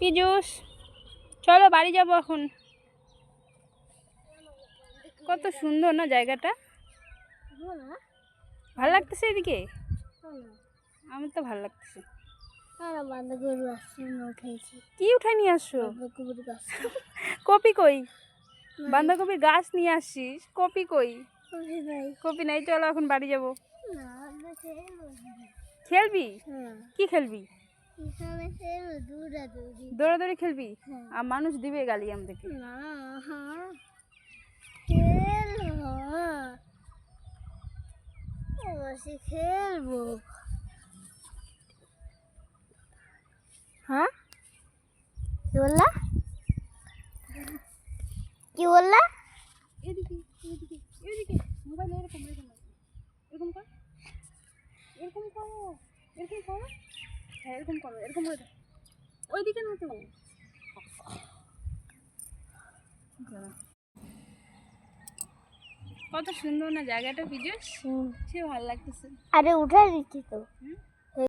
পীযূষ চলো বাড়ি যাবো এখন। কত সুন্দর না জায়গাটা, ভালো লাগতেছে এদিকে। আমার তো ভালো লাগতেছে। কি উঠাই নিয়ে আসছো? কপি কই? বাঁধাকপির গাছ নিয়ে আসছিস, কপি কই? কপি নাই, চলো এখন বাড়ি যাবো। খেলবি? কি খেলবি? দৌড়াদৌড়ি খেলবি? আর মানুষ দিবে গালি আমাদেরকে। খেলবো। হ্যাঁ কি বললা? কি বললা? এদিকে এদিকে এদিকে মোবাইল এরকম এরকম এরকম কর, এরকম করো, এরকম করো, হ্যাঁ এরকম করো, এরকম করে ওইদিকে না তো। কত সুন্দর না জায়গাটা পীযূষ, সে ভালো লাগতেছে। আরে উঠাই দিচ্ছি তো।